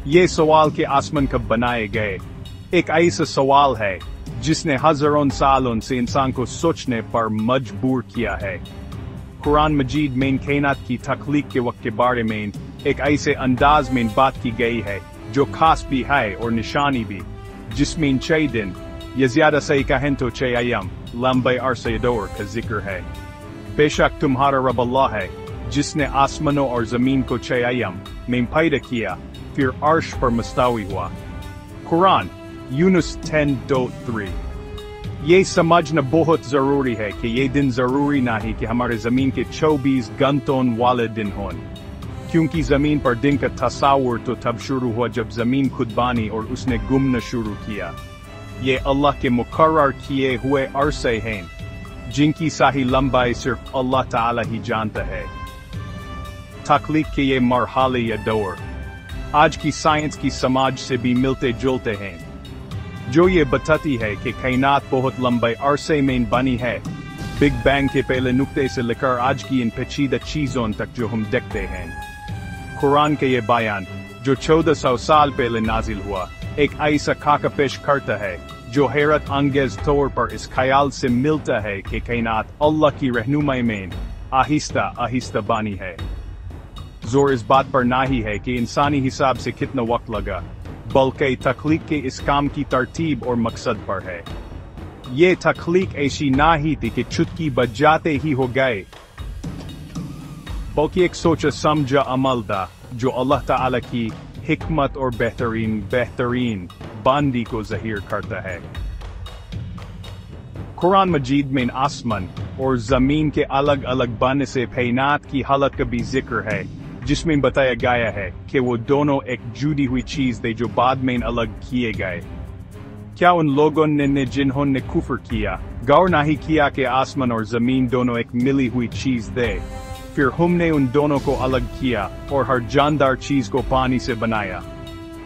ये सवाल के आसमान कब बनाए गए? एक ऐसा सवाल है जिसने हजारों सालों से इंसान को सोचने पर मजबूर किया है। कुरान मजीद में कायनात की तख्लीक के वक्त के बारे में एक ऐसे अंदाज में बात की गई है जो खास भी है और निशानी भी, जिसमें 6 दिन या ज्यादा सही कहें तो 6 अय्याम लंबे अरसे दौर का जिक्र है। बेशक तुम्हारा रब अल्लाह है जिसने आसमानों और जमीन को 6 अय्याम में पैदा किया, फिर अर्श पर मुस्तवी हुआ। कुरान यूनुस 10:3। ये समझना बहुत जरूरी है कि ये दिन जरूरी नहीं कि हमारे जमीन के 24 घंटों वाले दिन हों, क्योंकि जमीन पर दिन का तस्वुर तो तब शुरू हुआ जब जमीन खुद बनी और उसने घूमना शुरू किया। ये अल्लाह के मुकर्रर किए हुए अरसे हैं जिनकी सही लंबाई सिर्फ अल्लाह ताला ही जानता है। तख्लीक के ये मरहले या दौर आज की साइंस की समझ से भी मिलते जुलते हैं, जो ये बताती है कि कायनात बहुत लंबे अरसे में बनी है, बिग बैंग के पहले नुक्ते से लेकर आज की इन पेचीदा चीजों तक जो हम देखते हैं। कुरान के ये बयान जो 1400 साल पहले नाजिल हुआ, एक ऐसा खाका पेश करता है जो हैरत अंगेज तौर पर इस ख्याल से मिलता है कि कायनात अल्लाह की रहनुमाई में आहिस्ता आहिस्ता बनी है। जोर इस बात पर नहीं है कि इंसानी हिसाब से कितना वक्त लगा, बल्कि तख्लीक के इस काम की तरतीब और मकसद पर है। ये तख्लीक ऐसी नहीं थी कि चुटकी बजाते ही हो गए, बल्कि एक सोचा समझा अमल था जो अल्लाह ताला की हिकमत और बेहतरीन बांदी को ज़ाहिर करता है। कुरान मजीद में आसमान और जमीन के अलग अलग बनने से कायनात की हालत का भी जिक्र है, जिसमें बताया गया है कि वो दोनों एक जुड़ी हुई चीज थे जो बाद में अलग किए गए। क्या उन लोगों ने जिन्होंने कुफर किया गौर नहीं किया कि आसमान और जमीन दोनों एक मिली हुई चीज थे, फिर हमने उन दोनों को अलग किया और हर जानदार चीज को पानी से बनाया,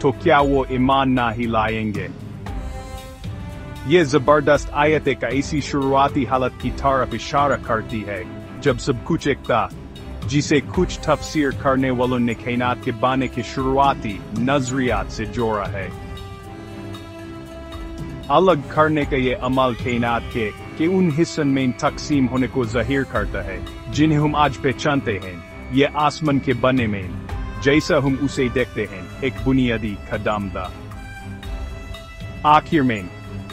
तो क्या वो ईमान नहीं लाएंगे? ये जबरदस्त आयत एक ऐसी शुरुआती हालत की तरफ इशारा करती है जब सब कुछ एक था, जिसे कुछ तफसीर करने वालों ने कायनात के बाने के शुरुआती नजरियात से जोड़ा है। अलग करने का ये अमल कायनात के उन हिस्सों में तकसीम होने को जाहिर करता है जिन्हें हम आज पहचानते हैं। ये आसमान के बने में जैसा हम उसे देखते हैं एक बुनियादी कदम था। आखिर में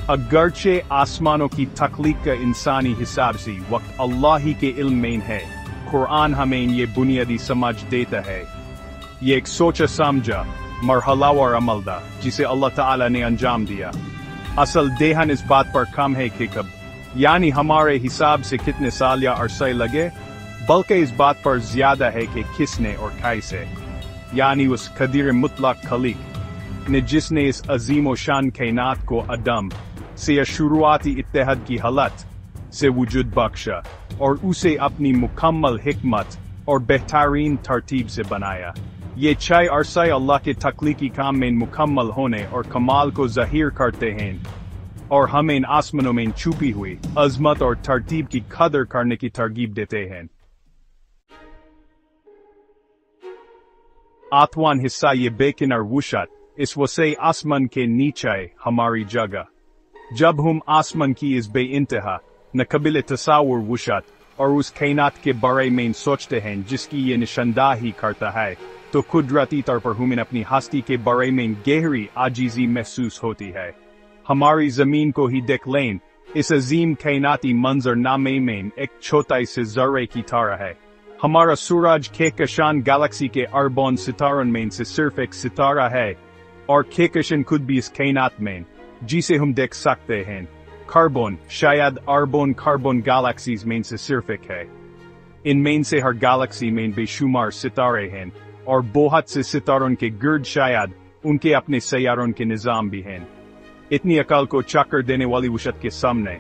अगरचे आसमानों की तख्लीक का इंसानी हिसाब से वक्त अल्लाह ही के इल्म में है, कुरान हमें ये बुनियादी समझ देता है। ये एक सोचा समझा मरहलावार अमल था जिसे अल्लाह ताला ने अंजाम दिया। असल देहन इस बात पर कम है कि कब, यानी हमारे हिसाब से कितने साल या अरसे लगे, बल्कि इस बात पर ज्यादा है कि किसने और कैसे, यानी उस कदीर मुतलक खलीक ने जिसने इस अजीम व शान कायनात को अदम से या शुरुआती इत्तेहाद की हालत से वजूद बख्शा और उसे अपनी मुकम्मल हिकमत और बेहतरीन तरतीब से बनाया। ये 6 अरसे अल्लाह के तख्लीकी काम में मुकम्मल होने और कमाल को ज़ाहिर करते हैं और हमें इन आसमानों में छुपी हुई अजमत और तरतीब की कदर करने की तरगीब देते हैं। आठवां हिस्सा ये बेकिनार वुशत, इस वसे आसमान के नीचे हमारी जगह। जब हम आसमान की इस बेइंतहा न कबिल तस्वुर वुशत और उस कायनात के बारे में सोचते हैं जिसकी ये निशानदाही करता है, तो कुदरती तौर पर हमें अपनी हस्ती के बारे में गहरी आजीजी महसूस होती है। हमारी जमीन को ही देख लें, इस अजीम कायनाती मंजरनामे में एक छोटा से जर्रे की तरह है। हमारा सूरज कहकशान गैलेक्सी के अरबों सितारों में से सिर्फ एक सितारा है, और कहकशान खुद भी इस कायनात में जिसे हम देख सकते हैं कार्बन शायद अरबों कार्बन गैलेक्सीज में से सिर्फ एक है। इनमें से हर गैलेक्सी में बेशुमार सितारे हैं और बहुत से सितारों के गिर्द शायद उनके अपने सैयारों के निज़ाम भी हैं। इतनी अकल को चक्कर देने वाली वुशत के सामने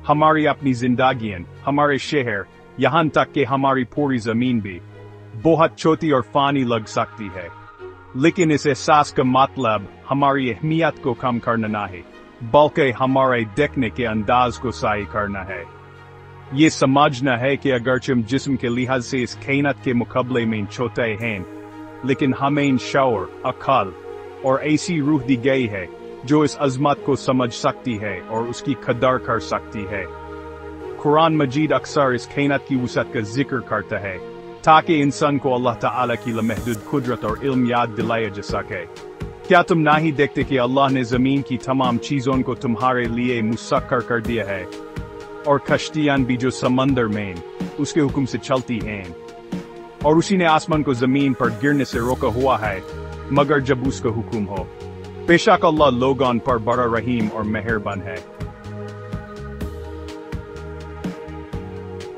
हमारी अपनी जिंदगियां, हमारे शहर, यहाँ तक कि हमारी पूरी जमीन भी बहुत छोटी और फानी लग सकती है, लेकिन इस एहसास का मतलब हमारी अहमियत को कम करना नहीं, बल्कि हमारे देखने के अंदाज को सही करना है। ये समझना है कि अगरचे हम जिस्म के लिहाज से इस कायनात के मुकाबले में छोटे हैं, लेकिन हमें शऊर, अकल और ऐसी रूह दी गई है जो इस अजमत को समझ सकती है और उसकी कदर कर सकती है। कुरान मजीद अक्सर इस कायनात की वुसअत का जिक्र करता है ताकि इंसान को अल्लाह ताला की लामहदूद कुदरत और इल्म याद दिलाया जा सके। क्या तुम ना ही देखते कि अल्लाह ने जमीन की तमाम चीजों को तुम्हारे लिए मुसक्कर कर दिया है, और कश्तियां भी जो समंदर में उसके हुक्म से चलती हैं, और उसी ने आसमान को जमीन पर गिरने से रोका हुआ है मगर जब उसका हुक्म हो। बेशक अल्लाह लोगों पर बड़ा रहीम और मेहरबान है।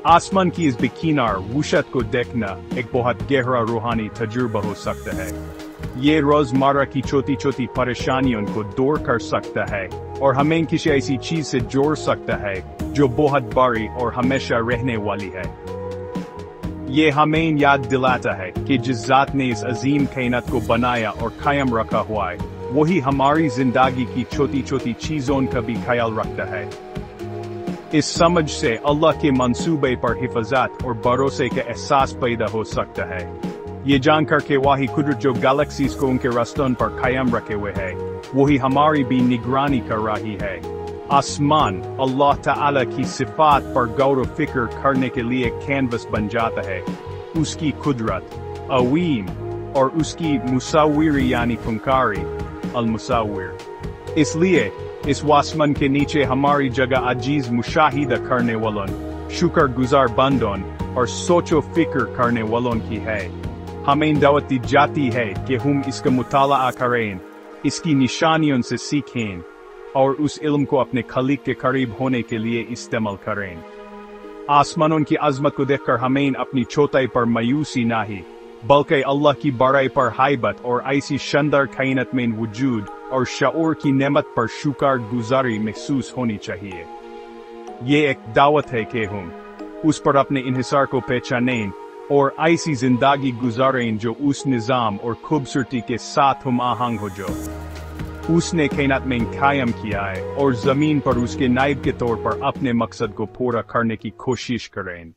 आसमान की इस बेकिनार वुसअत को देखना एक बहुत गहरा रूहानी तजुर्बा हो सकता है। ये रोजमर्रा की छोटी छोटी परेशानियों को दूर कर सकता है और हमें किसी ऐसी चीज से जोड़ सकता है जो बहुत बड़ी और हमेशा रहने वाली है। ये हमें याद दिलाता है कि जिस ज़ात ने इस अजीम कायनात को बनाया और कायम रखा हुआ है, वही हमारी जिंदगी की छोटी छोटी चीजों का भी ख्याल रखता है। इस समझ से अल्लाह के मंसूबे पर हिफाजत और भरोसे का एहसास पैदा हो सकता है। ये जानकर कि वही कुदरत जो गैलेक्सीज को उनके रास्तों पर कायम रखे हुए है, वही हमारी भी निगरानी कर रही है। आसमान अल्लाह ताला की सिफात पर गौर व फिक्र करने के लिए कैनवस बन जाता है। उसकी कुदरत अवीम और उसकी मुसाविरी यानी फुनकारी अल मुसाविर। इसलिए इस वासमान के नीचे हमारी जगह अजीज मुशाहिदा करने वालों, शुक्र गुजार बंदों और सोचो फिक्र करने वालों की है। हमें दावत दी जाती है कि हम इसका मुताला करें, इसकी निशानियों से सीखें और उस इल्म को अपने खलीक के करीब होने के लिए इस्तेमाल करें। आसमानों की अजमत को देखकर हमें अपनी छोटाई पर मायूसी नहीं, बल्कि अल्लाह की बड़ाई पर हाइबत और ऐसी शानदार कायनात में वजूद और शऊर की नेमत पर शुक्र गुजारी महसूस होनी चाहिए। ये एक दावत है कि हम उस पर अपने इन्हिसार को पहचानें और ऐसी जिंदगी गुजारें जो उस निज़ाम और खूबसूरती के साथ हम आहंग हो जो उसने कायनात में कायम किया है, और जमीन पर उसके नायब के तौर पर अपने मकसद को पूरा करने की कोशिश करें।